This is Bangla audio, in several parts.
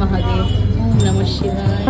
महादेव। ओम नमः शिवाय।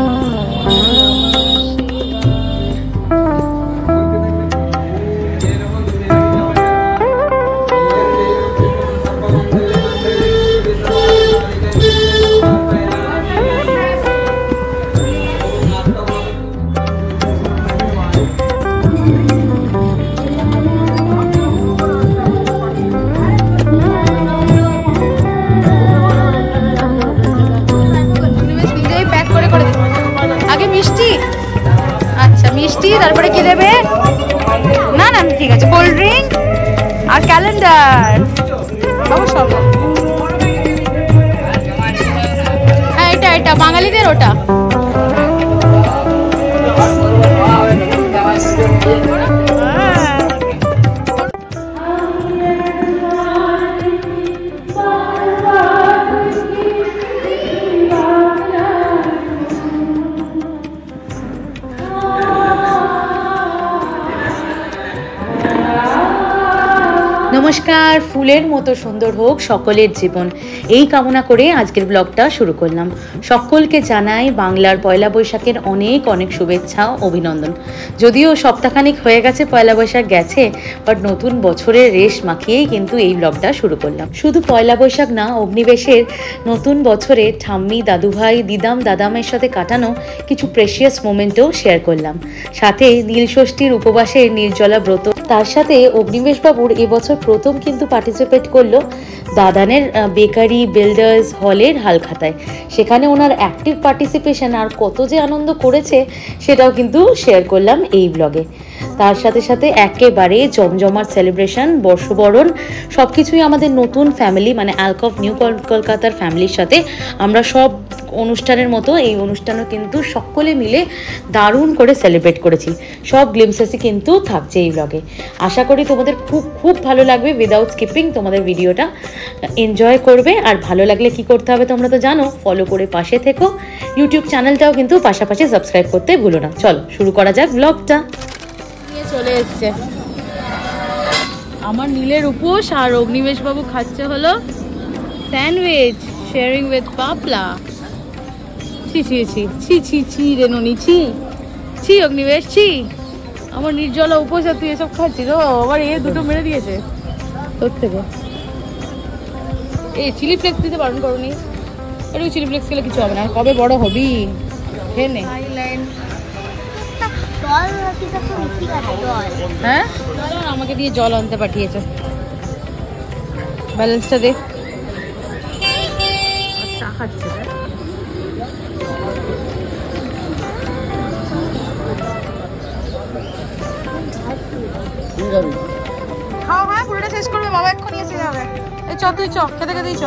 মিষ্টি তারপরে কি দেবে? না না ঠিক আছে, কোল্ড ড্রিঙ্ক আর ক্যালেন্ডার। সব হ্যাঁ, এটা বাঙালিদের ওটা। নমস্কার, ফুলের মতো সুন্দর হোক সকলের জীবন, এই কামনা করে আজকের ব্লগটা শুরু করলাম। সকলকে জানাই বাংলার পয়লা বৈশাখের অনেক অনেক শুভেচ্ছা, অভিনন্দন। যদিও সপ্তাহখানিক হয়ে গেছে পয়লা বৈশাখ গেছে, বাট নতুন বছরের রেশ মাখিয়েই কিন্তু এই ব্লগটা শুরু করলাম। শুধু পয়লা বৈশাখ না, অগ্নিবেশের নতুন বছরে ঠাম্মি, দাদুভাই, দিদাম, দাদামের সাথে কাটানো কিছু প্রেশিয়াস মোমেন্টও শেয়ার করলাম। সাথে নীলষষ্ঠীর উপবাসের নির্জলা ব্রত, তার সাথে অগ্নিবেশ বাবুর এবছর প্রথম কিন্তু পার্টিসিপেট করলো দাদানের বেকারি বিল্ডার্স হলের হালখাতায়। সেখানে ওনার অ্যাক্টিভ পার্টিসিপেশন আর কত যে আনন্দ করেছে সেটাও কিন্তু শেয়ার করলাম এই ব্লগে। তার সাথে সাথে একেবারে জমজমার সেলিব্রেশন, বর্ষবরণ, সব কিছুই আমাদের নতুন ফ্যামিলি মানে অ্যালক অফ নিউ কলকাতার ফ্যামিলির সাথে আমরা সব অনুষ্ঠানের মতো এই অনুষ্ঠানও কিন্তু সকলে মিলে দারুণ করে সেলিব্রেট করেছি। সব গ্লিমসেসই কিন্তু থাকছে এই ব্লগে। আশা করি তোমাদের খুব খুব ভালো লাগবে। উইদাউট স্কিপিং তোমাদের ভিডিওটা এনজয় করবে। আর ভালো লাগলে কি করতে হবে তোমরা তো জানো, ফলো করে পাশে থেকো। ইউটিউব চ্যানেলটাও কিন্তু পাশাপাশি সাবস্ক্রাইব করতে ভুলো না। চলো শুরু করা যাক ব্লগটা। নিয়ে চলে এসছে আমার নীলের উপোস, আর অগ্নিবেশ বাবু খাচ্ছে হলো স্যান্ডউইচ শেয়ারিং উইথ পাপলা। ছি ছি ছি ছি ছি ছি রে ননি, ছি ছি অগ্নিবেশ, ছি। আমার নির্জলা উপোস আর তুই এসব খাচ্ছিস? ও আবার এ দুটো মেরে দিয়েছে তোর থেকে। এই চিলি ফ্লেক্স দিতে বারণ করনি, একটু চিলি ফ্লেক্স খেলে কিছু হবে না। কবে বড় হবি? হেনে হ্যাঁ, আমাকে দিয়ে জল আনতে পাঠিয়েছে। ব্যালেন্সটা দেখ। চা খাচ্ছে খাও। হ্যাঁ, পুরোটা শেষ করবে বাবা, এক্ষুনি এসে যাবে। এই চ, তুই চ, খেতে খেতেই চ।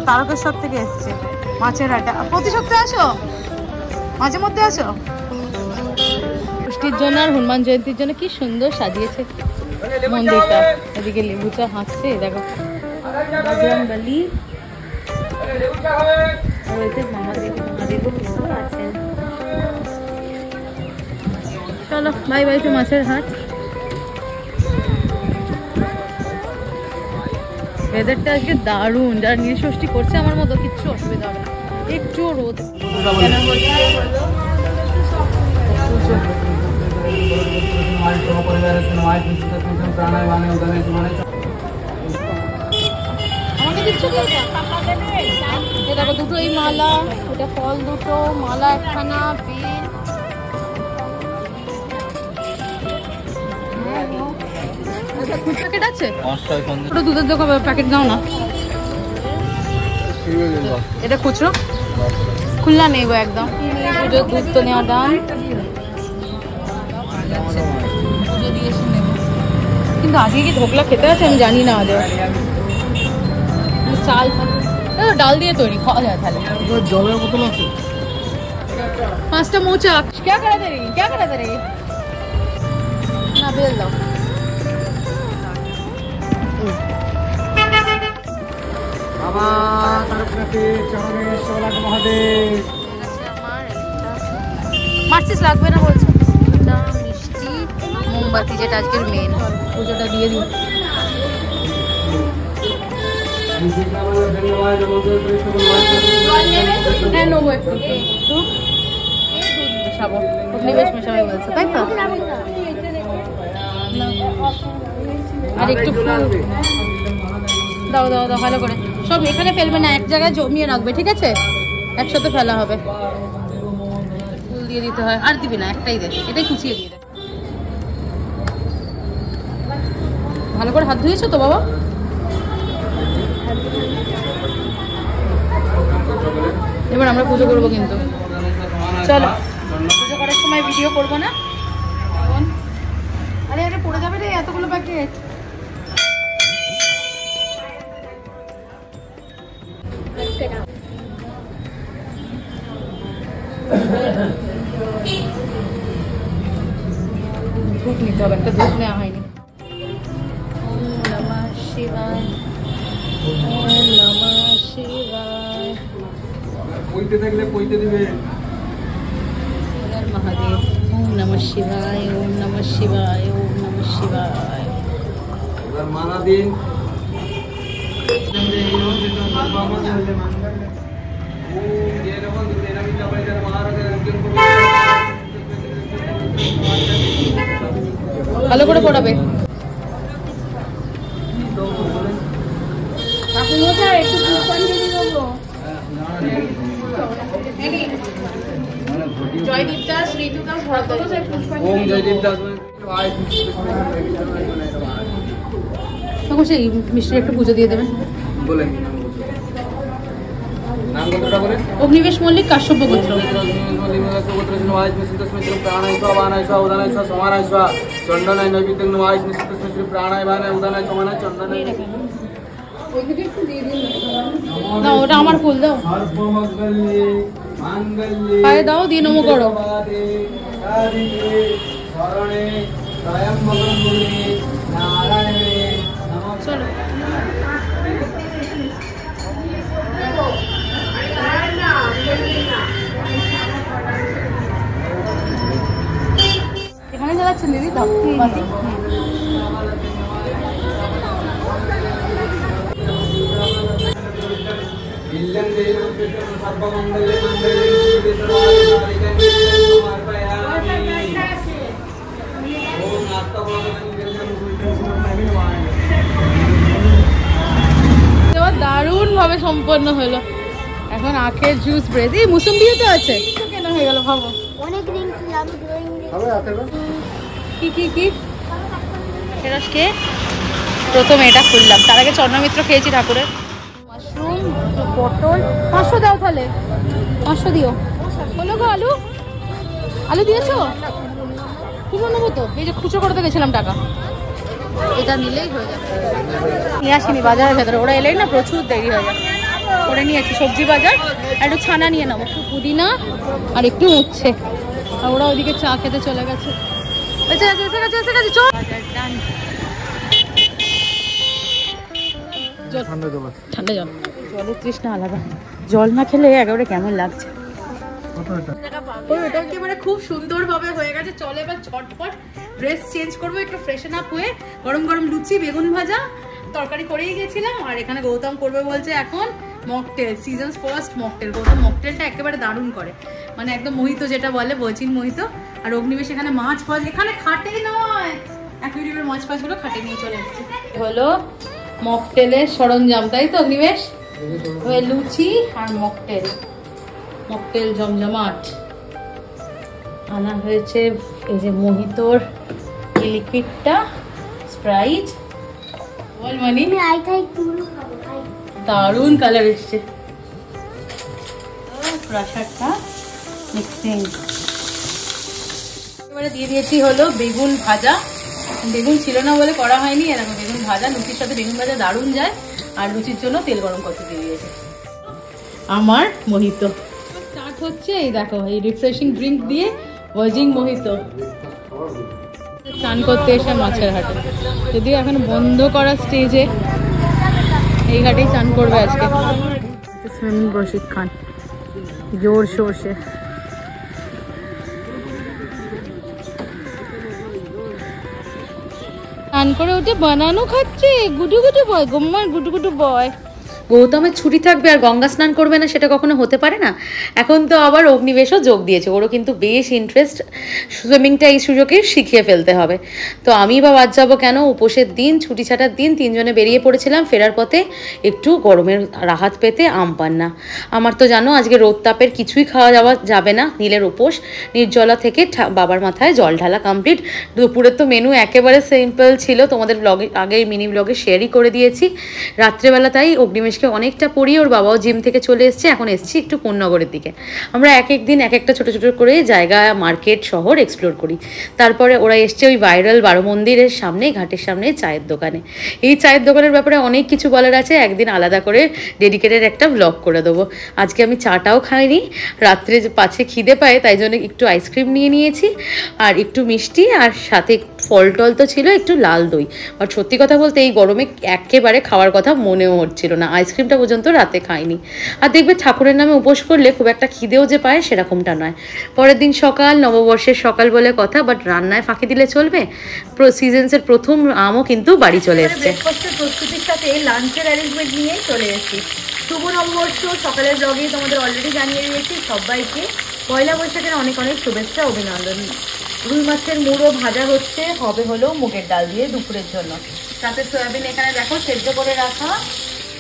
তারকেশ্বর থেকে এসছে মাছের আটা। প্রতি সপ্তাহে আসো, মাঝে মধ্যে আসো। পুষ্টির জন্য আর হনুমান জয়ন্তীর জন্য কি সুন্দর সাজিয়েছে মন্দিরটা। এদিকে লেবু চা হাঁটছে, দেখো বজরংবলী। চলো বাই বাই টু মাছের হাট। ওয়েদারটা আজকে দারুণ। যারা নীলষষ্ঠী করছে আমার মতো কিচ্ছু অসুবিধা হবে না, একটু রোদ। দেখো দুটো এই মালা, এটা ফল দুটো, মালা একখানা, বেল। প্যাকেট আছে, ওটা দুধের দোকান প্যাকেট দাও না। এটা খুচরো, খুলনা নেবো একদম। পুজোর দুধ তো নেওয়া দাম, পুজো দিয়ে এসে নেবো। কিন্তু আজকে কি ধোকলা খেতে আছে আমি জানি না। আদৌ চাল ডাল দিয়ে তৈরি, খাওয়া যায় তাহলে। জলের বোতল আছে, 5টা মোচাক। क्या करा दे रही ना, बेल दाও। বাবা তারকনাথে চরণে সোলাক মহাদেব। মার্চিস লাগবে না বলছে। এটা মিষ্টি, মোমবাতি, যেটা আজকের মেন। পুজোটা দিয়ে দিই। হ্যাঁ, নেবো একটু মেশাবো, অগ্নিবেশ মেশাবে বলছে তাই তো। আর একটু দাও দাও দাও ভালো করে, সব এখানে ফেলবে না, এক জায়গায় জমিয়ে রাখবে, ঠিক আছে? একসাথে ফেলা হবে। ফুল দিয়ে দিতে হয়, আর দিবি না, একটাই দে, এটাই কুচিয়ে দিয়ে দে। ভালো করে হাত ধুয়েছো তো বাবা? এবার আমরা পুজো করবো কিন্তু, চলো। পুজো করার সময় ভিডিও করবো না। আরে আরে পড়ে যাবে রে এতগুলো প্যাকেট। ধূপ নিতে হবে, একটা ধূপ নেওয়া হয়নি। ওম নমঃ শিবায়, ওম নমঃ শিবায়। পইতে থাকলে পইতে দিবে। মহাদেব। ওম নমঃ শিবায়, ওম নমঃ শিবায়, ওম নমঃ শিবায়। এবার মালা দিন। ভালো করে পড়াবে। জয়দীপ দাস, ঋতু দাস, ওম জয়দীপ দাস। সেই মিষ্টির একটু পুজো দিয়ে দেবেন। বলেন নাম কতটা বলেন? অগ্নিবেশ মল্লিক, কাশ্যপ গোত্র। না ওটা আমার ফুল দাও, পায়ে দাও, দিয়ে নমো করো। চলো এখানে জ্বালাচ্ছেন দিদি তো বাতি। দারুণ ভাবে সম্পন্ন হলো। এখন আখের জুস, ব্রেড, এই মুসম্বিও তো আছে, কেন হয়ে গেল ভাবো। কি কি কি কে প্রথমে এটা খুললাম, তার আগে চন্দ্রমিত্র খেয়েছি ঠাকুরের। মাশরুম, পটল, 500 দাও তাহলে, 500 দিও। হলো গো, আলু আলু দিয়েছো? কুমড়ো নেবো তো, এই যে খুচরো করতে গেছিলাম টাকা, এটা নিলেই হয়ে যাবে। নিয়ে আসিনি বাজারের ভেতরে, ওরা এলেই না প্রচুর দেরি হয়ে যাবে। করে নিয়েছি সবজি বাজার, আর একটু ছানা নিয়ে নেবো, একটু পুদিনা আর একটু উচ্ছে। আর ওরা ওইদিকে চা খেতে চলে গেছে। ঠান্ডা জল, জলের তৃষ্ণা আলাদা, জল না খেলে একেবারে কেমন লাগছে। ওটা একেবারে খুব সুন্দর ভাবে হয়ে গেছে। চলে এবার ঝটপট ড্রেস চেঞ্জ করবো, একটু ফ্রেশন আপ হয়ে গরম গরম লুচি, বেগুন ভাজা, তরকারি করেই গেছিলাম। আর এখানে গৌতম করবে বলছে এখন mocktail, seasons first mocktail. Gautam মকটেলটা একেবারে দারুণ করে, মানে একদম মোহিত যেটা বলে, বচিন মোহিত। আর অগ্নিবেশ এখানে মাছ ফাছ, এখানে খাটে নয়, অ্যাকুয়ারিয়ামের মাছ ফাছ গুলো খাটে নিয়ে চলে এসেছে। হলো মকটেলের সরঞ্জাম, তাই তো অগ্নিবেশ? লুচি আর মকটেল, মকটেল জমজমাট আনা হয়েছে। এই যে মোহিতোর এই লিকুইডটা, স্প্রাইট, বল মানি, দারুণ কালার এসছে। প্রাসাদটা মিক্সিং এবারে দিয়ে দিয়েছি হলো বেগুন ভাজা। বেগুন ছিল না বলে করা হয়নি, এরকম বেগুন ভাজা, লুচির সাথে বেগুন ভাজা দারুণ যায়। আর লুচির জন্য তেল গরম করতে দিয়ে দিয়েছে। আমার মোহিত স্টার্ট হচ্ছে, এই দেখো এই রিফ্রেশিং ড্রিঙ্ক দিয়ে ভার্জিন মোহিত। চান করতে এসে মাছের ঘাটে, যদিও এখন বন্ধ করা স্টেজে, এই ঘাটেই চান করবে আজকে। সুইমিং প্রশিক্ষণ জোর শোরসে। চান করে উঠে বানানো খাচ্ছে, গুডু গুডু বয়, গোম্মার গুডু গুডু বয়। গৌতমের ছুটি থাকবে আর গঙ্গা স্নান করবে না, সেটা কখনো হতে পারে না। এখন তো আবার অগ্নিবেশও যোগ দিয়েছে, ওরও কিন্তু বেশ ইন্টারেস্ট। সুইমিংটা এই সুযোগে শিখিয়ে ফেলতে হবে। তো আমি বা বাদ যাবো কেন, উপোসের দিন, ছুটি ছাটার দিন, তিনজনে বেরিয়ে পড়েছিলাম। ফেরার পথে একটু গরমের রাহাত পেতে আম পান্না। আমার তো জানো আজকে রোদ তাপের কিছুই খাওয়া যাওয়া যাবে না, নীলের উপোস। নির্জলা থেকে বাবার মাথায় জল ঢালা কমপ্লিট। দুপুরের তো মেনু একেবারে সিম্পল ছিল, তোমাদের ব্লগে আগেই মিনি ব্লগে শেয়ারই করে দিয়েছি। রাত্রেবেলা তাই অগ্নিমেশকে অনেকটা পড়িয়ে ওর বাবাও জিম থেকে চলে এসছে, এখন এসছি একটু কোন্নগরের দিকে। আমরা এক এক দিন এক একটা ছোটো ছোটো করে জায়গা, মার্কেট, শহর এক্সপ্লোর করি। তারপরে ওরা এসছে ওই ভাইরাল বারো মন্দিরের সামনে, ঘাটের সামনে চায়ের দোকানে। এই চায়ের দোকানের ব্যাপারে অনেক কিছু বলার আছে, একদিন আলাদা করে ডেডিকেটেড একটা ব্লগ করে দেবো। আজকে আমি চাটাও খাইনি, রাত্রে পাছে খিদে পায় তাই জন্য একটু আইসক্রিম নিয়ে নিয়েছি আর একটু মিষ্টি, আর সাথে ফল টল তো ছিল, একটু লাল দই। আর সত্যি কথা বলতে এই গরমে একেবারে খাওয়ার কথা মনেও হচ্ছিল না, আইসক্রিমটা পর্যন্ত রাতে খাইনি। আর দেখবে ঠাকুরের নামে উপোস করলে খুব একটা খিদেও যে পায় সেরকমটা নয়। পরের দিন সকাল, নববর্ষের সকাল বলে কথা, বাট রান্নায় ফাঁকি দিলে চলবে। সিজনসের প্রথম আমও কিন্তু বাড়ি চলে এসছে। ব্রেকফাস্টের প্রস্তুতির সাথে লাঞ্চের অ্যারেঞ্জমেন্ট নিয়ে চলে এসেছি। শুভ নববর্ষ সকালের ব্লগে তোমাদের অলরেডি জানিয়ে দিয়েছি। সবাইকে পয়লা বৈশাখের অনেক অনেক শুভেচ্ছা, অভিনন্দন। রুই মাছের মুড়ো ভাজা হচ্ছে, হলো মুগের ডাল দিয়ে দুপুরের জন্য। সাথে সয়াবিন এখানে দেখো সেদ্ধ করে রাখা,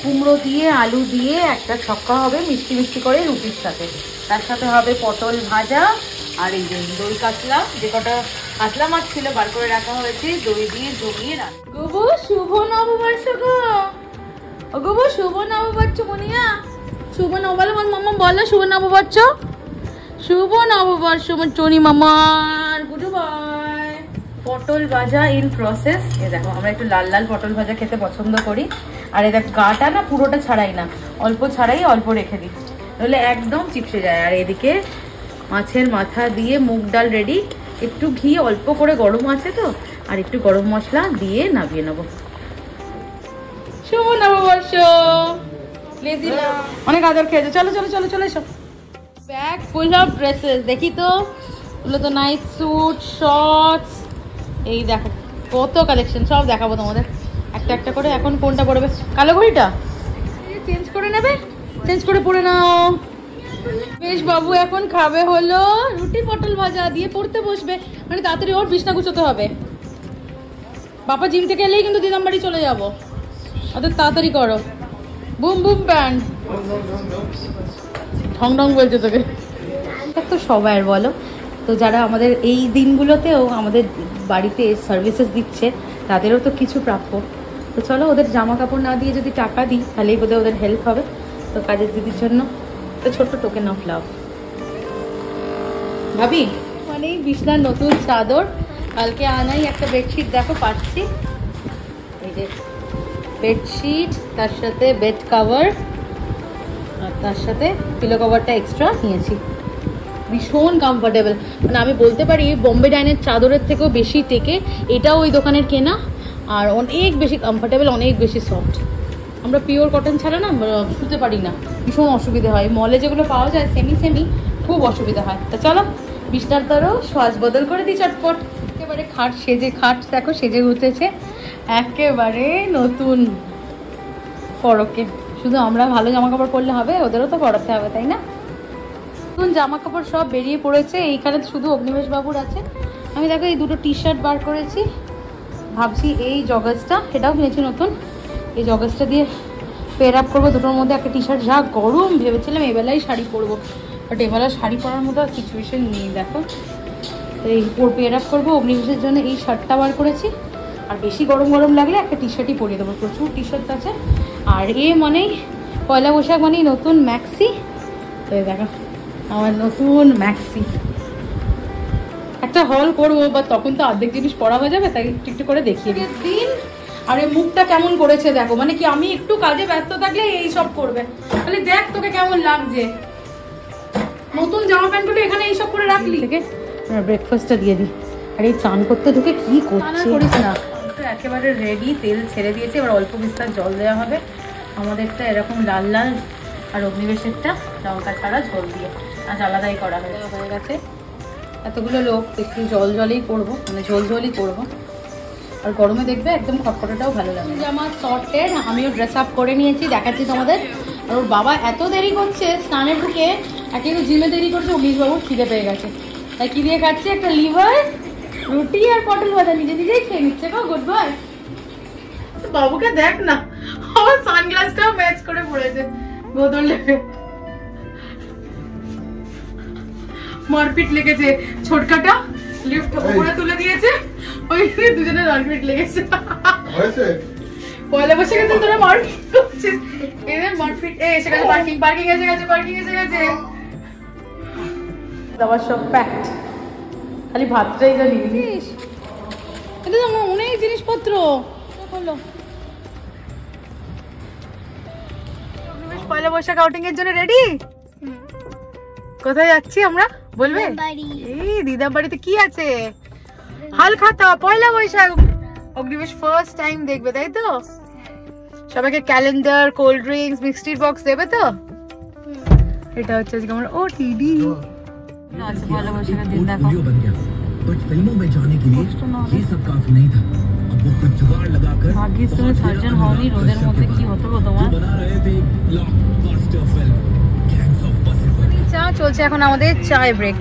কুমড়ো দিয়ে আলু দিয়ে একটা ছক্কা হবে মিষ্টি মিষ্টি করে রুটির সাথে। তার সাথে হবে পটল ভাজা, আর এই যে দই কাতলা, যে কটা কাতলা মাছ ছিল বার করে রাখা হয়েছে, দই দিয়ে জমিয়ে রাখা। গোবু শুভ নববর্ষ গো, ও গোবু শুভ নববর্ষ মনিয়া, শুভ নববর্ষ মামা বলো, শুভ নববর্ষ, শুভ নববর্ষ আমার টনি মামার। Good bye. পটল ভাজা ইন প্রসেস। এ দেখো আমরা একটু লাল লাল পটল ভাজা খেতে পছন্দ করি। আর এ দেখো গাটা না পুরোটা ছাড়াই না, অল্প ছাড়াই অল্প রেখে দিই, তাহলে একদম চিপসে যায়। আর এদিকে মাছের মাথা দিয়ে মুগ ডাল রেডি, একটু ঘি অল্প করে, গরম আছে তো, আর একটু গরম মশলা দিয়ে নামিয়ে নেবো। শুভ নববর্ষ। অনেক আদর খেয়েছো, চলো চলো চলো চলে এসো। ব্যাগ ফুল অফ ড্রেসেস, দেখি তো, এগুলো তো নাইট স্যুট, শর্টস, এই দেখো কত কালেকশন, সব দেখাবো তোমাদের একটা একটা করে। এখন কোনটা পরবে? কালো ঘড়িটা চেঞ্জ করে নেবে, চেঞ্জ করে পরে নাও। বেশ বাবু এখন খাবে হলো রুটি পটল ভাজা দিয়ে, পড়তে বসবে, মানে তাড়াতাড়ি ওর বিছনা গুছোতে হবে। বাবা জিম থেকে এলেই কিন্তু দিদামবাড়ি চলে যাবো, অত তাড়াতাড়ি করো। বুম বুম প্যান্ট, ঢং ঢং বলছে তোকে তো সবাই বলো। তো যারা আমাদের এই দিনগুলোতেও আমাদের বাড়িতে সার্ভিসেস দিচ্ছে, তাদেরও তো কিছু প্রাপ্য। তো চলো ওদের জামা কাপড় না দিয়ে যদি টাকা দিই তাহলেই বোধহয় ওদের হেল্প হবে। তো কাজের দিদির জন্য তো ছোট্ট টোকেন অফ লাভ ভাবি। মানে বিছনার নতুন চাদর, কালকে আনাই একটা বেডশিট দেখো পাচ্ছি, এই যে বেডশিট, তার সাথে বেড কভার, আর তার সাথে পিলো কভারটা এক্সট্রা নিয়েছি। ভীষণ কমফোর্টেবল, মানে আমি বলতে পারি বোম্বে ডাইনের চাদরের থেকেও বেশি টেকে, এটাও ওই দোকানের কেনা, আর অনেক বেশি কমফোর্টেবল, অনেক বেশি সফট। আমরা পিওর কটন ছাড়া না শুতে পারি না, ভীষণ অসুবিধা হয়। মলে যেগুলো পাওয়া যায় সেমি সেমি, খুব অসুবিধা হয়। তা চলো বিছনার তারও সাজ বদল করে দিই চটপট। একেবারে খাট সেজে, খাট দেখো সেজে উঠেছে একেবারে নতুন ফরকে। শুধু আমরা ভালো জামা কাপড় পরলে হবে, ওদেরও তো পরাতে হবে, তাই না? নতুন জামা কাপড় সব বেরিয়ে পড়েছে, এইখানে শুধু অগ্নিবেশ বাবুর আছে। আমি দেখো এই দুটো টি শার্ট বার করেছি, ভাবছি এই জগাসটা, এটাও কিনেছি নতুন, এই জগাসটা দিয়ে পেয়ার আপ করবো দুটোর মধ্যে একটা টি শার্ট। যা গরম, ভেবেছিলাম এবেলায় শাড়ি পরবো, বাট এবেলা শাড়ি পরার মতো সিচুয়েশন নেই দেখো। তো এই পেয়ার আপ করবো অগ্নিবেশের জন্য এই শার্টটা বার করেছি। আর বেশি গরম গরম লাগলে একটা টি শার্টই পরিয়ে দেবো, প্রচুর টি শার্ট আছে। আর এ মানেই পয়লা বৈশাখ মানেই নতুন ম্যাক্সি। তো দেখো আমার নতুন ম্যাক্সি, একটা হল করবো, বা তখন তো অর্ধেক জিনিস পরা হয়ে যাবে, তাই একটু একটু করে দেখিয়ে দিন। আর এই মুখটা কেমন করেছে দেখো, মানে কি আমি একটু কাজে ব্যস্ত থাকলে এই সব করবে। তাহলে দেখ তোকে কেমন লাগছে, নতুন জামা প্যান্ট গুলো এখানে এইসব করে রাখলি। ব্রেকফাস্টটা দিয়ে দিই। আর এই চান করতে ঢুকে কি করছে, করিস না, একেবারে রেডি, তেল ছেড়ে দিয়েছে, এবার অল্প বিস্তার জল দেওয়া হবে। আমাদেরটা এরকম লাল লাল, আর অগ্নিবেশেরটা লঙ্কা ছাড়া ঝোল দিয়ে, আজ আলাদাই করা হয়ে গেছে। এতগুলো লোক একটু জল জলেই করবো, মানে ঝোল ঝোলই করবো। আর গরমে দেখবে একদম খটখটাটাও ভালো লাগে। আমার শর্টের আমিও ড্রেস আপ করে নিয়েছি, দেখাচ্ছি তোমাদের। আর ওর বাবা এত দেরি করছে স্নানের ঢুকে, একে জিমে দেরি করছে, অগ্নিশবাবুর খিদে পেয়ে গেছে, তাই কি দিয়ে খাচ্ছে একটা লিভার রুটি আর পটল ভাজা নিজে নিজেই খেয়ে নিচ্ছে। গো গুড বয়। বাবুকে দেখ না, আমার সানগ্লাসটাও ম্যাচ করে পড়েছে বদলে। মারপিট লেগেছে, ছোটকাটা লিফট উপরে তুলে দিয়েছে, ওই দুজনে মারপিট লেগেছে। পয়লা বৈশাখে তো তোরা মারপিট করছিস, এদের মারপিট এসে গেছে। পার্কিং এসে গেছে। আবার সব প্যাকড, খালি ভাতটাই যা নিয়েছিস। এটা তো অনেক জিনিসপত্র হলো। পয়লা বৈশাখ আউটিং এর জন্য রেডি? কোথায় যাচ্ছি আমরা বলবে? এই দিদার বাড়িতে কি আছে? হালখাতা পয়লা বৈশাখ। অগ্নিবেশ ফার্স্ট টাইম দেখবে তাই তো? সবাইকে calendar, cold drinks, mixed box দেবে তো? এটা হচ্ছে আজকে আমার ওটিডি। আচ্ছা পয়লা বৈশাখের দিন দেখো। बट फिल्मों में जाने के लिए ये सब काफी नहीं था। अब वो कुछ जुगाड़ लगाकर भाग्य से सर्जन होनी रोদের মধ্যে কি হতো গো তোমার? बना रहे थे blockbuster film gangs of Wasseypur. চা চলছে এখন আমাদের চায় ব্রেক।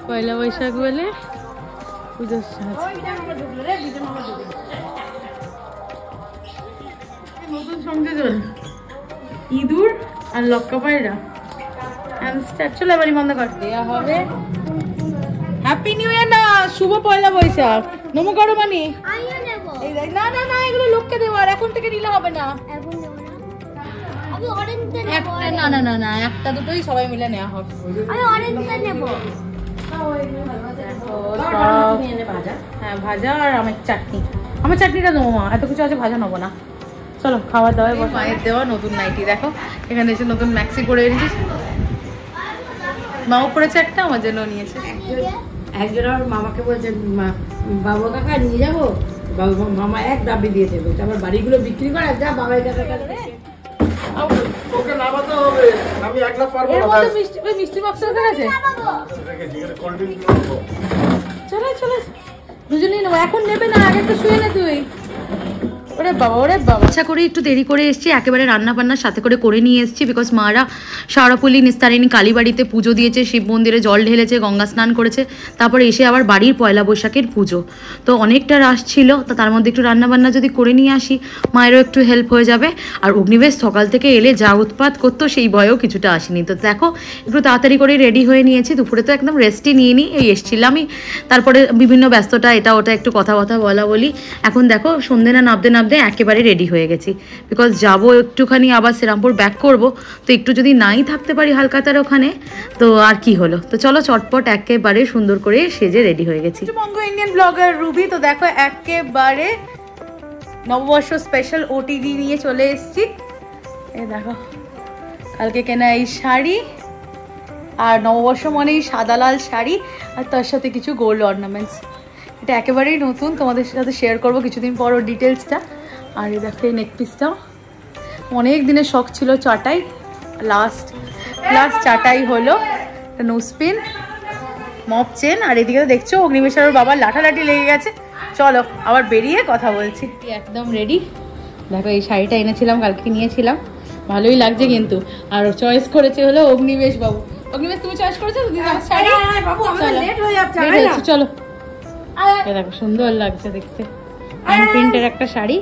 পয়লা বৈশাখ বলে পূজার সাজ। নতুন সংযোজন ইঁদুর আর লক্কা পায়রা হ্যামস্টার। চলো এবারই বন্ধ কর দেওয়া হবে। হ্যাপি নিউ ইয়ার না, শুভ পয়লা বৈশাখ। নমো করো মানে না না না, এগুলো লোককে দেওয়ার, এখন থেকে নিলে হবে না। একটা না না না না, একটা দুটোই সবাই মিলে নেওয়া হবে। হ্যাঁ ভাজা আর আমের চাটনি। আমার চাটনিটা দেবো মা, এত কিছু আছে ভাজা নেবো না। চলো খাওয়া দাওয়ায় মায়ের দেওয়া নতুন নাইটি দেখো, এখানে এসে নতুন ম্যাক্সি পরে এনেছিস। মাও পড়েছে একটা, আমার জন্য নিয়েছে। একজন আমার মামাকে বলছে বাবা কাকা নিয়ে যাবো, মামা এক দাবি দিয়ে দেবে, তারপর বাড়িগুলো বিক্রি করে যা বাবাই কাকা কাছে। ওকে নামাতে হবে, আমি একলা পারবো এর না। মধ্যে মিষ্টি, ওই মিষ্টি বক্স আছে। চলো চলো দুজনেই নেবো, এখন নেবে না, আগে একটু শুয়ে নে তুই। ওরে বাবা ওরে বাবা। আশা করি একটু দেরি করে এসেছি, একেবারে রান্না বান্নার সাথে করে নিয়ে এসেছি। বিকজ মারা সারাপল্লী নিস্তারিণী কালীবাড়িতে পুজো দিয়েছে, শিব মন্দিরে জল ঢেলেছে, গঙ্গা স্নান করেছে, তারপরে এসে আবার বাড়ির পয়লা বৈশাখের পুজো। তো অনেকটা রাশ ছিল, তো তার মধ্যে একটু রান্না বান্না যদি করে নিয়ে আসি মায়েরও একটু হেল্প হয়ে যাবে। আর অগ্নিবেশ সকাল থেকে এলে যা উৎপাত করতো সেই ভয়েও কিছুটা আসেনি। তো দেখো একটু তাড়াতাড়ি করে রেডি হয়ে নিয়েছি, দুপুরে তো একদম রেস্টই নিয়ে নিই, এই এসেছিলামই। তারপরে বিভিন্ন ব্যস্ততা এটা ওটা একটু কথা বলা বলি। এখন দেখো সন্ধ্যে না নামতে একেবারে রেডি হয়ে গেছি, বিকজ যাবো একটুখানি আবার শ্রীরামপুর ব্যাক করব। তো একটু যদি নাই থাকতে পারি হালকাতার ওখানে তো আর কি হলো। তো চলো চটপট একেবারে সুন্দর করে সেজে রেডি হয়ে গেছি। বঙ্গ ইন্ডিয়ান ব্লগার রুবি। তো দেখো একেবারে নববর্ষ স্পেশাল ওটিডি নিয়ে চলে এসেছি। এই দেখো কালকে কেনা এই শাড়ি, আর নববর্ষ মানেই সাদা লাল শাড়ি আর তার সাথে কিছু গোল্ড অর্নামেন্টস। এটা একেবারেই নতুন, তোমাদের সাথে শেয়ার করবো কিছুদিন পর ওর ডিটেলসটা। আর এই দেখো এই নেকপিসটাও অনেক দিনের শখ ছিল, চাটাই লাস্ট চাটাই হলো। নোসপিন, মপ চেন, আর এদিকে তো দেখছো অগ্নিবেশার বাবার লাঠালাঠি লেগে গেছে। চলো আবার বেরিয়ে কথা বলছি। একদম রেডি। দেখো এই শাড়িটা এনেছিলাম, কালকে নিয়েছিলাম, ভালোই লাগছে কিন্তু। আর চয়েস করেছে হলো অগ্নিবেশ বাবু। অগ্নিবেশ তুমি চয়েস করেছো শাড়ি? চলো দেখো সুন্দর লাগছে দেখতে, হ্যান্ড প্রিন্টের একটা শাড়ি,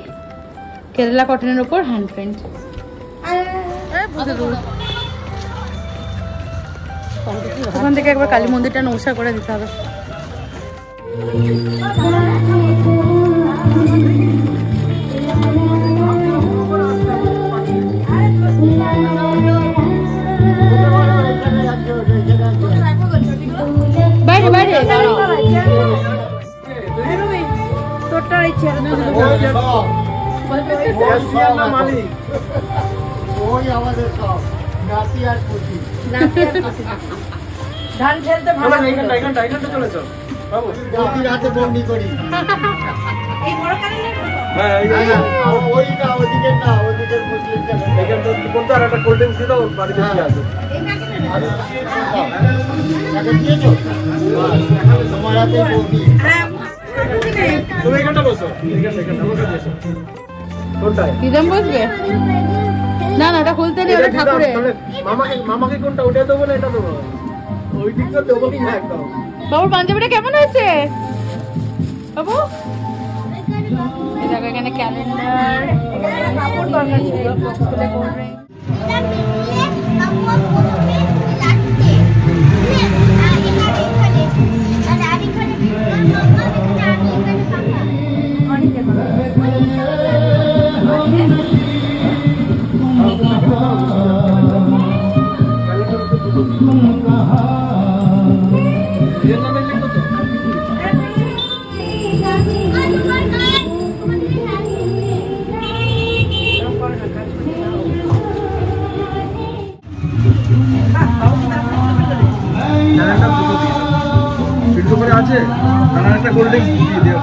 কেরালা কটনের উপর হ্যান্ড প্রিন্ট। ওখান থেকে একবার কালী মন্দিরটা নৌসা করে দিতে হবে। বাইরে বাইরে তোরটা ইচ্ছে ধান খেলতে ভালো চলেছ বাবু রাতে বন্দি করি হ্যাঁ ওই না ওদিকে না, ওদিকে মুসলিম দুটো আর একটা কোল্ড ড্রিঙ্কস দিয়ে দাও, বাড়িতে কি আছে? তুমি এখানটা বসো, এখানটা বসে বসো। কোনটায়? দিদাম বসবে? না না, ওটা খুলতে নেই, ওটা ঠাকুরের। মামাকে কোনটা? ওটা দেবো না এটা দেবো? ওই দিকটা দেবো কি না একদম? বাবুর পাঞ্জাবিটা কেমন হয়েছে বাবু? এই দেখো এখানে ক্যালেন্ডার, কাপড় দরকার ছিল, বক্সগুলো কোল্ড ড্রিঙ্ক। আছে নানা একটা কোল্ড ড্রিঙ্কস দিয়ে দিও।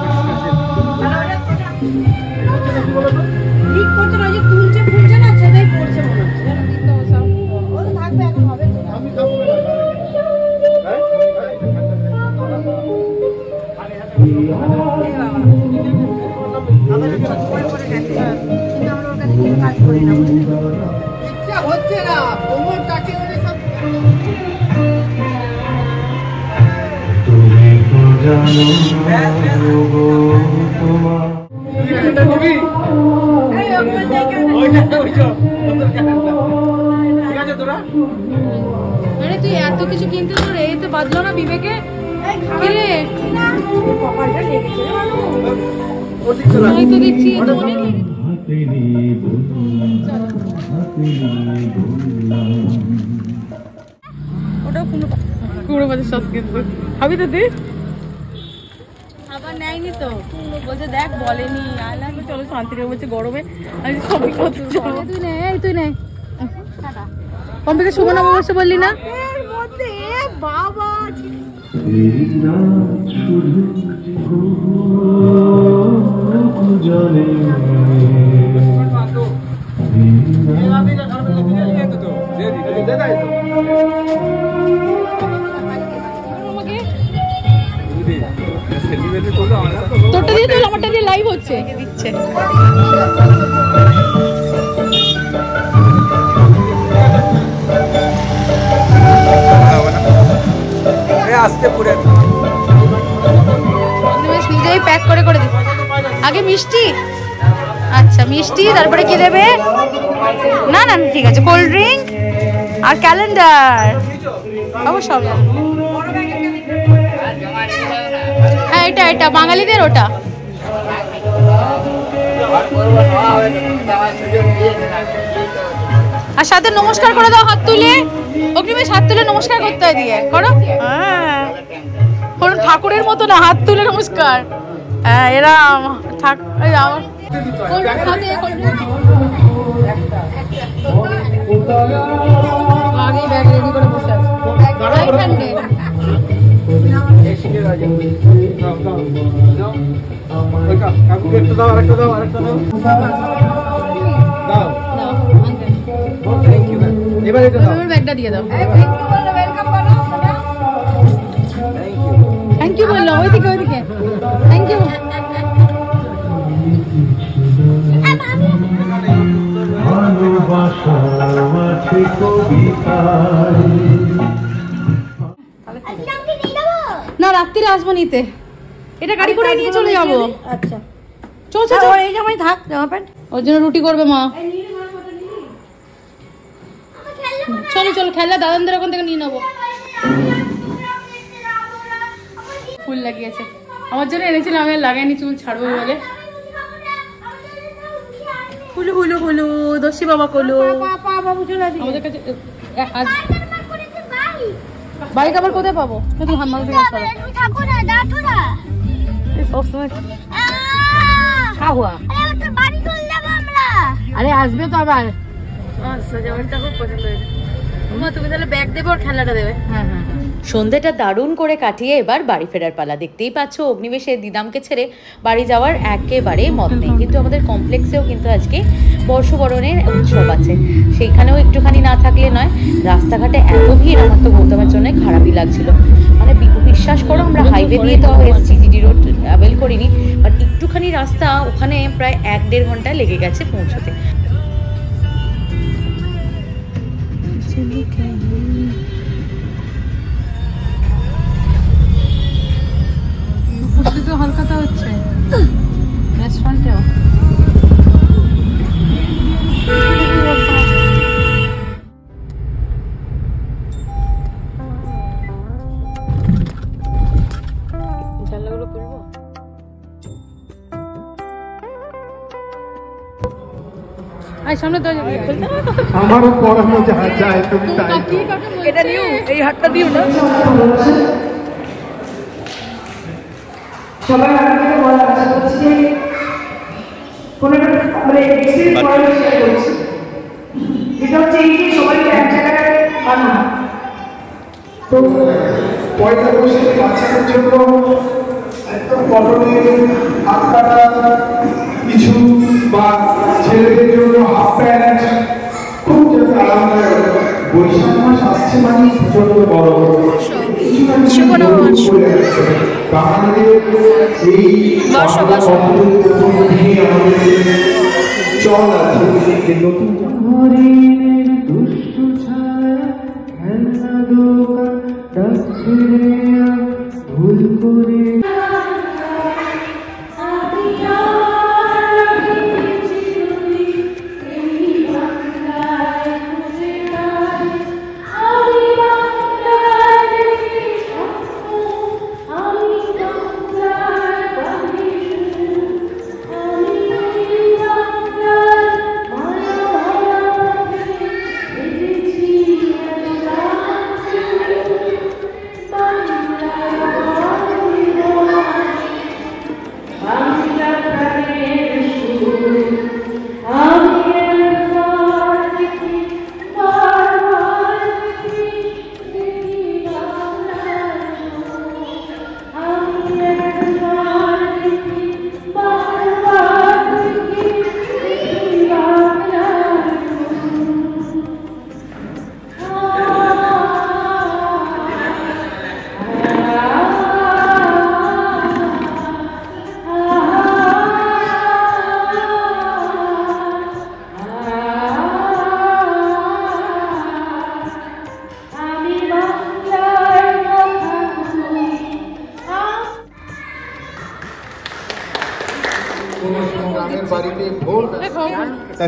ঠিক করতে না, যে তুলছে ফুলছে না, সেটাই করছে মনে হচ্ছে। ও তো থাকবে, এখন হবে তো। আমি খাবো না। হচ্ছে না তোমার কাছে সব আরে তুই এত কিছু কিনতে তোর এই তো বাজলো না বিবেকে? কপালটা লেগেছে এই তো দেখছি এই তো অনেক ওটাও পুরো বাজে সস কিন্তু খাবি তো তুই? আবার নেয়নি তো, বলছে দেখ বলেনি আলাম, চলো শান্তিতে বলছে গরমে আমি সবই করতে যাবো। তুই নে, তুই নে কম্পিকে শুভ নববর্ষ বললি না? এর মধ্যে বাবা তোরটা দিয়ে তো আমারটা দিয়ে লাইভ হচ্ছে দিচ্ছে। নিজেই প্যাক করে করে দিই। আগে মিষ্টি, আচ্ছা মিষ্টি, তারপরে কি দেবে? না না ঠিক আছে, কোল্ড ড্রিঙ্ক আর ক্যালেন্ডার সব। হ্যাঁ এটা এটা বাঙালিদের ওটা। আর সাথে নমস্কার করে দাও, হাত তুলে। অগ্নিমেষ হাত তুলে নমস্কার করতে হয়, দিয়ে করো। হ্যাঁ কোন ঠাকুরের মতো না, হাত তুলে নমস্কার। হ্যাঁ এরা আগে ব্যাগ রেডি করে বসে আছে। ব্যাগটা দিয়ে দাও। থ্যাংক ইউ বললো, ওইদিকে ওইদিকে থ্যাংক ইউ। না রাত্রিরে আসবো নিতে, এটা গাড়ি করে নিয়ে চলে যাবো। আচ্ছা চল চল চল, এই জামাই থাক, জামা প্যান্ট ওর জন্য রুটি করবে মা। চলো চলো, খেলা দাদানদের ওখান থেকে নিয়ে নেবো। ফুল লাগিয়েছে আমার জন্য, এনেছিলাম আমি লাগাইনি, চুল ছাড়বো বলে। হুলু হুলু হুলু দোষী বাবা কলু আমাদের কাছে। বাইক আবার কোথায় পাবো? তুমি হাত মাল থেকে সবসময় আরে আসবে তো আবার। আচ্ছা জামাটা খুব পছন্দ হয়েছে। তুমি তাহলে ব্যাগ দেবে আর খেলাটা দেবে। হ্যাঁ হ্যাঁ সন্ধ্যেটা দারুণ করে কাটিয়ে এবার বাড়ি ফেরার পালা। দেখতেই পাচ্ছ অগ্নিবেশে দিদামকে ছেড়ে বাড়ি যাওয়ার একেবারে মত নেই, কিন্তু আমাদের কমপ্লেক্সেও কিন্তু আজকে বর্ষবরণের উৎসব আছে, সেইখানেও একটুখানি না থাকলে নয়। রাস্তাঘাটে এত ভিড়, আমার তো গৌতমের জন্য খারাপই লাগছিল। মানে বিশ্বাস করো, আমরা হাইওয়ে দিয়ে তো এসছি, জিডি রোড ট্রাভেল করিনি, বাট একটুখানি রাস্তা ওখানে প্রায় 1-1.5 ঘন্টা লেগে গেছে পৌঁছতে। উপস্থিত হালকাতা হচ্ছে রেস্টুরেন্টেও। জানলাগুলো খুলবো। সামনে দরজা খুলতে আমারও পড়ানো যায়, তুমি তাই এটা নিও, এই হাতটা দিও না। সবার আগে থেকে বলা আশা করছি যে কোনো আমরা এক্সপিরিয়েন্স পয়েন্ট শেয়ার করছি, যেটা হচ্ছে এই যে সবাইকে এক জায়গায় আনা। তো পয়লা বৈশাখে বাচ্চাদের জন্য একদম পরনে হাত কাটা কিছু বা ছেলেদের জন্য হাফ প্যান্ট খুব যাতে আরামদায়ক। বৈশাখ মাস আসছে মানে প্রচন্ড বড় বাঙালিদের এই চল আছে নতুন দুষ্টু ছায়া খেলনা দোকান ডাকছে ভুল করে।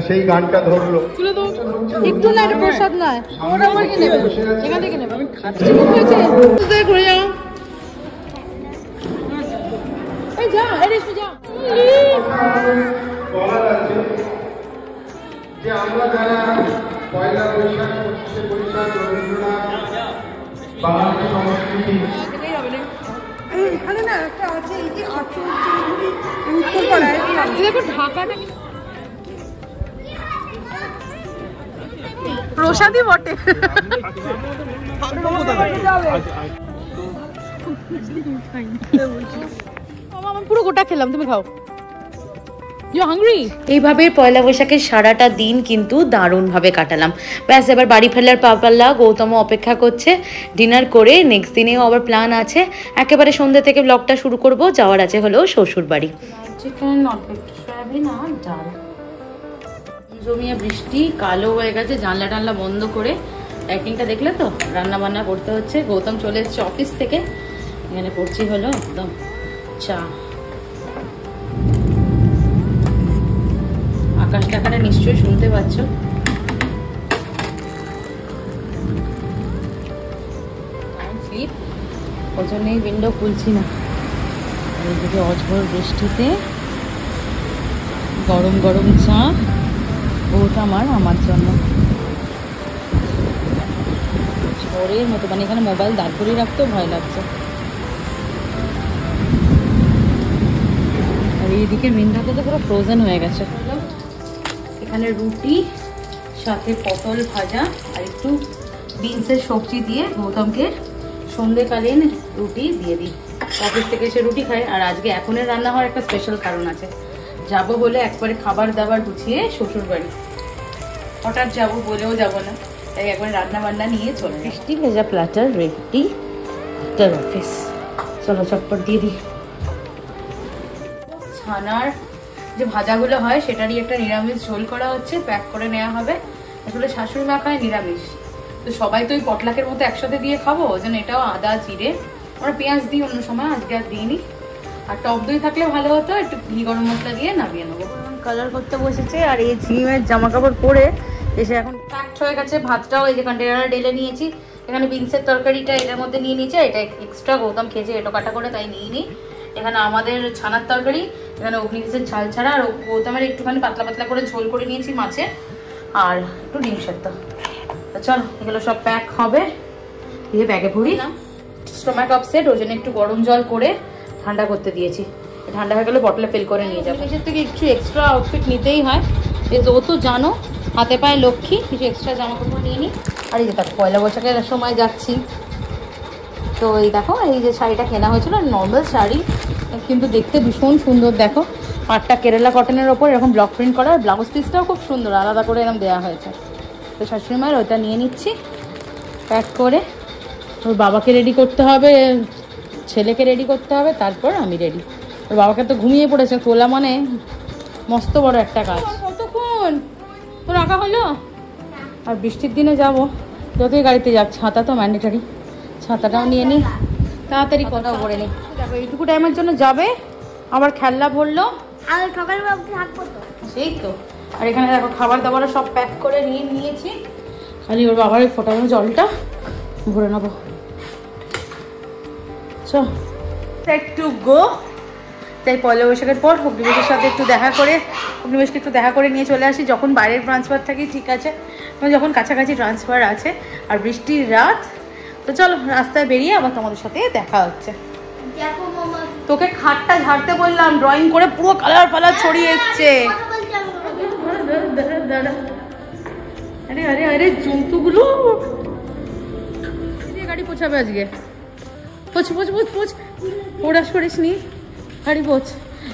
সেই গানটা ধরলো একটু না, এটা প্রসাদ নয়, ওরা আমার কি নেবে, এখান থেকে নেবে। ঘুরে যাও, এই যা, এই যা। বলা যাচ্ছে যে আমরা যারা পয়লা বৈশাখ, 25শে বৈশাখ, রবীন্দ্রনাথ, বাঙালি সংস্কৃতি এখানে না একটা আছে, এই যে উত্তর পাড়ায় দেখো ঢাকাটা প্রসাদই বটে। আমি পুরো গোটা খেলাম, তুমি খাও। এইভাবে পয়লা বৈশাখের সারাটা দিন কিন্তু দারুণভাবে কাটালাম। ব্যাস এবার বাড়ি ফেরার পাল্লা। গৌতম অপেক্ষা করছে ডিনার করে। নেক্সট দিনেও আবার প্ল্যান আছে, একেবারে সন্ধ্যে থেকে ব্লগটা শুরু করব। যাওয়ার আছে হলো শ্বশুর বাড়ি। চিকেন সয়াবিন আর ডাল। জমিয়ে বৃষ্টি, কালো হয়ে গেছে, জানলা টানলা বন্ধ করে। অ্যাক্টিংটা দেখলে তো, রান্না বান্না করতে হচ্ছে। গৌতম চলে এসেছে অফিস থেকে, এখানে করছি হলো একদম চা। আকাশটা এখানে নিশ্চয়ই শুনতে পাচ্ছ। ওই জন্যই উইন্ডো খুলছি না। এইদিকে অঝোর বৃষ্টিতে গরম গরম চা, ওটা আমার জন্য ঝড়ের মতো, মানে এখানে মোবাইল দাঁড় করিয়ে রাখতেও ভয় লাগছে। আর এইদিকে মিন্দাটা তো পুরো ফ্রোজেন হয়ে গেছে। এখানে রুটি, সাথে পটল ভাজা আর একটু বিনসের সবজি দিয়ে গৌতমকে সন্ধ্যেকালীন রুটি দিয়ে দিই। অফিস থেকে এসে রুটি খাই। আর আজকে এখনের রান্না হওয়ার একটা স্পেশাল কারণ আছে। যাবো বলে একবারে খাবার দাবার গুছিয়ে শ্বশুর বাড়ি, হঠাৎ যাবো বলেও যাবো না, তাই একবার রান্না বান্না নিয়ে চলে। বৃষ্টি ভেজা প্ল্যাটার রেডি আফটার অফিস। চলো চটপট দিয়ে দিই। ছানার যে ভাজাগুলো হয় সেটারই একটা নিরামিষ ঝোল করা হচ্ছে, প্যাক করে নেওয়া হবে। আসলে শাশুড়ি মা খায় নিরামিষ, তো সবাই তো ওই পটলাকের মতো একসাথে দিয়ে খাবো, ওই জন্য এটাও আদা জিরে আমরা পেঁয়াজ দিই অন্য সময়, আজকে আর দিইনি। আর টক দই থাকলে ভালো হতো, একটু ঘি গরম মশলা দিয়ে নামিয়ে নেবো। কালার করতে বসেছে আর এই ঝিমের জামা কাপড় পরে এসে এখন প্যাকড হয়ে গেছে। ভাতটাও এই যে কন্টেনারে ঢেলে নিয়েছি। এখানে বিনসের তরকারিটা এটার মধ্যে নিয়ে নিয়েছি, এটা এক্সট্রা গৌতম খেয়েছে এটো কাটা করে, তাই নিয়ে নিই। এখানে আমাদের ছানার তরকারি, এখানে অগ্নিবীজের ঝাল ছাড়া, আর গৌতমের একটুখানি পাতলা পাতলা করে ঝোল করে নিয়েছি মাছে, আর একটু ডিম সেদ্ধ। তো চলো এগুলো সব প্যাক হবে, দিয়ে ব্যাগে ভরি। স্টোমাক আপসেট, ওই জন্য একটু গরম জল করে ঠান্ডা করতে দিয়েছি। ঠান্ডা হয়ে গেলে বটলে ফিল করে নিয়ে যাবো। নিজের থেকে একটু এক্সট্রা আউটফিট নিতেই হয়, ও তো জানো হাতে পায়ে লক্ষ্মী, কিছু এক্সট্রা জামা কাপড় নিয়ে নিই। আর এই যে দেখো পয়লা বৈশাখের সময় যাচ্ছি, তো এই দেখো এই যে শাড়িটা কেনা হয়েছিল, নর্মাল শাড়ি কিন্তু দেখতে ভীষণ সুন্দর। দেখো পাটটা কেরালা কটনের ওপর এরকম ব্লক প্রিন্ট করা, আর ব্লাউজ পিসটাও খুব সুন্দর, আলাদা করে এরকম দেওয়া হয়েছে। তো শাশুড়ি মায়ের ওইটা নিয়ে নিচ্ছি প্যাক করে। ওর বাবাকে রেডি করতে হবে, ছেলেকে রেডি করতে হবে, তারপর আমি রেডি। ওর বাবাকে তো ঘুমিয়ে পড়েছে, তোলা মানে মস্ত বড় একটা কাজ। কতক্ষণ তো রাখা হলো। আর বৃষ্টির দিনে যাব, যতই গাড়িতে যাক ছাতা তো ম্যান্ডেটারি, ছাতাটাও নিয়ে নিই, তাড়াতাড়ি কথাও করে নিই। দেখো এইটুকু টাইমের জন্য যাবে, আবার খেলনা ভরলো, সেই তো। আর এখানে দেখো খাবার দাবার সব প্যাক করে নিয়ে নিয়েছি, খালি ওর বাবার ওই ফোটানো জলটা ভরে নেবো। একটু গো, তাই পয়লা বৈশাখের পর অগ্নিবেশের সাথে একটু দেখা করে, অগ্নিবেশকে একটু দেখা করে নিয়ে চলে আসি। যখন বাইরের ট্রান্সফার থাকি ঠিক আছে, যখন কাছাকাছি ট্রান্সফার আছে আর বৃষ্টির রাত, তো চলো রাস্তায় বেরিয়ে আবার তোমাদের সাথে দেখা হচ্ছে। তোকে খাটটা ঝাড়তে বললাম, ড্রয়িং করে পুরো কালার ফালার ছড়িয়ে এসছে। আরে আরে আরে জন্তুগুলো গাড়ি পোছাবে আজকে। পোছ পোছ পোছ পোছ, ওড়াস করিস নি, গাড়ি পোছ।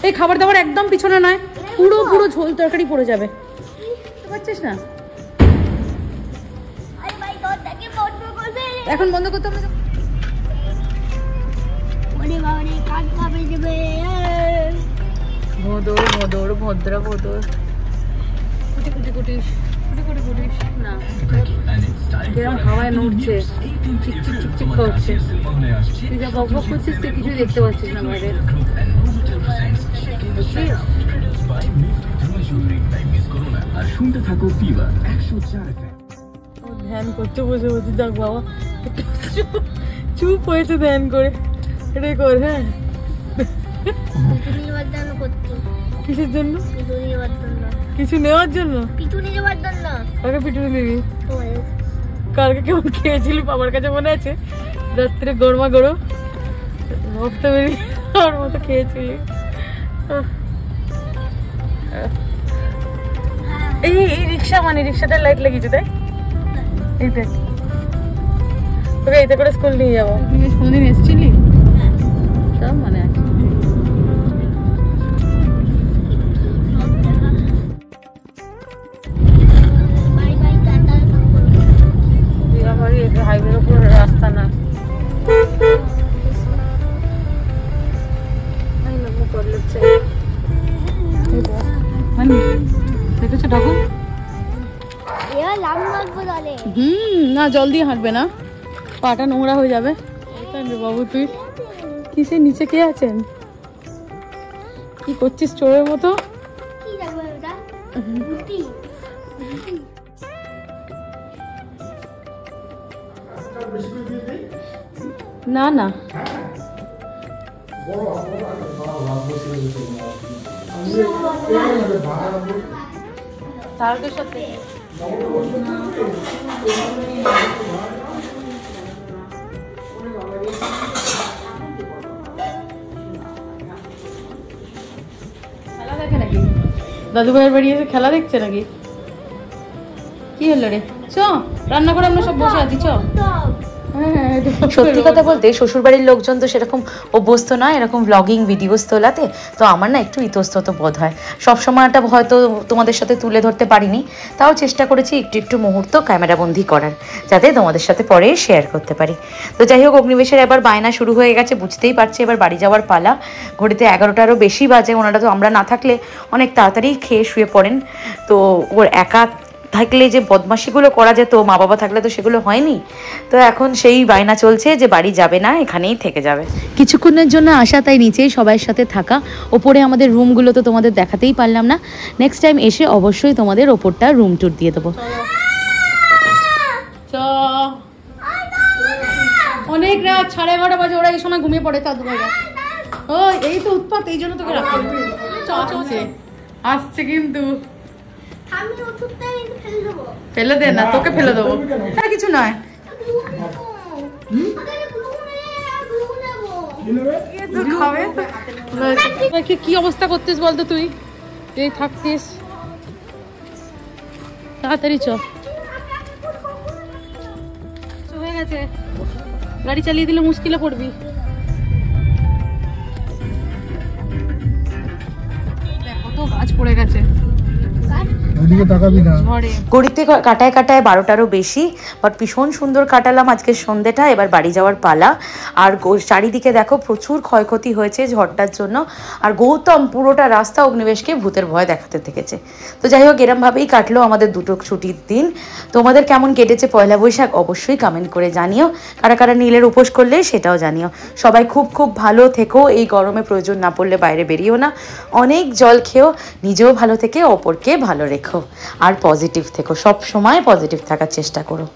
এই খাবার দাবার একদম পিছনে নয়, পুরো পুরো ঝোল তরকারি পড়ে যাবে, পারছিস না? এখন বন্ধ করতে হবে। ভোদর ভোদর ভদ্র ভোদর কুটি কুটি কুটিস, কুটি কুটি কুটিস না, কিরম হাওয়ায় নড়ছে, চিক চিক চিক চিক করছে। তুই যা বক বক করছিস তুই কিছুই দেখতে পাচ্ছিস না বাইরে, বুঝছিস? ধ্যান করতে বসে বসে, দেখ বাবা চুপ হয়েছে ধ্যান করে, এটাই কর। হ্যাঁ কিসের জন্য? কিছু নেওয়ার জন্য, কাকে পিটুনি দিবি? কালকে কেমন খেয়েছিলি বাবার কাছে মনে আছে? রাত্রে গরমা গরম রক্ত বেরিয়ে ওর মতো খেয়েছিলি। এই রিক্সা, মানে রিক্সাটার লাইট লেগেছে তাই, এই দেখ তোকে এইতে করে স্কুল নিয়ে যাবো। কোনদিন এসেছিলি? সব মনে আছে। হাইওয়ের উপর রাস্তা না, দেখেছো ঠাকুর? না জল দিয়ে হাঁটবে না, পাটা নোংরা হয়ে যাবে। বাবু তুই কিসের নিচে কে আছেন? কি করছিস চোরের মতো? না না তারকের সাথে খেলা দেখে নাকি? দাদু ভাইয়ের বাড়ি এসে খেলা দেখছে নাকি? কি হলো রে? চ রান্না করে আমরা সব বসে আছি, চ। সত্যি কথা বলতে শ্বশুরবাড়ির লোকজন তো সেরকম অভ্যস্ত নয় এরকম ব্লগিং ভিডিওস তোলাতে, তো আমার না একটু ইতস্তত বোধ হয়। সব সময়টা হয়তো তোমাদের সাথে তুলে ধরতে পারিনি, তাও চেষ্টা করেছি একটু একটু মুহূর্ত ক্যামেরাবন্দি করার, যাতে তোমাদের সাথে পরে শেয়ার করতে পারি। তো যাই হোক, অগ্নিবেশের এবার বায়না শুরু হয়ে গেছে, বুঝতেই পারছি এবার বাড়ি যাওয়ার পালা। ঘড়িতে 11টারও বেশি বাজে। ওনারা তো আমরা না থাকলে অনেক তাড়াতাড়ি খেয়ে শুয়ে পড়েন, তো ওর একা থাকলে যে বদমাশিগুলো করা যেত, মা বাবা থাকলে তো সেগুলো হয়নি। তো এখন সেই বায়না চলছে যে বাড়ি যাবে না, এখানেই থেকে যাবে। কিছুক্ষণের জন্য আসা, তাই নিচেই সবার সাথে থাকা। ওপরে আমাদের রুমগুলো তো তোমাদের দেখাতেই পারলাম না, নেক্সট টাইম এসে অবশ্যই তোমাদের ওপরটা রুম ট্যুর দিয়ে দেবো। অনেক রাত 11:30 বাজে, ওরা এই সময় ঘুমিয়ে পড়ে। তা দুপুরে ও এই তো উৎপাত, এই জন্য তোকে রাখো। চলছে আসছে কিন্তু ফেলে দে না, তোকে ফেলে দেবো। কিছু নয়, কি অবস্থা করতিস বলতো তুই, এই থাকতিস। তাড়াতাড়ি চ, হয়ে গেছে। গাড়ি চালিয়ে দিলে মুশকিলে পড়বি। কত গাছ পড়ে গেছে। ঘড়িতে কাটায় কাটায় 12টারও বেশি, বাট ভীষণ সুন্দর কাটালাম আজকের সন্ধ্যেটা। এবার বাড়ি যাওয়ার পালা। আর চারিদিকে দেখো প্রচুর ক্ষয়ক্ষতি হয়েছে ঝড়টার জন্য। আর গৌতম পুরোটা রাস্তা অগ্নিবেশকে ভূতের ভয় দেখাতে থেকেছে। তো যাই হোক, এরমভাবেই কাটলো আমাদের দুটো ছুটির দিন। তোমাদের কেমন কেটেছে পয়লা বৈশাখ অবশ্যই কমেন্ট করে জানিও। কারা কারা নীলের উপোস করলে সেটাও জানিও। সবাই খুব খুব ভালো থেকো। এই গরমে প্রয়োজন না পড়লে বাইরে বেরিও না। অনেক জল খেও, নিজেও ভালো থেকে অপরকে ভালো রেখো। আর পজিটিভ থেকো, সব সময় পজিটিভ থাকার চেষ্টা করো।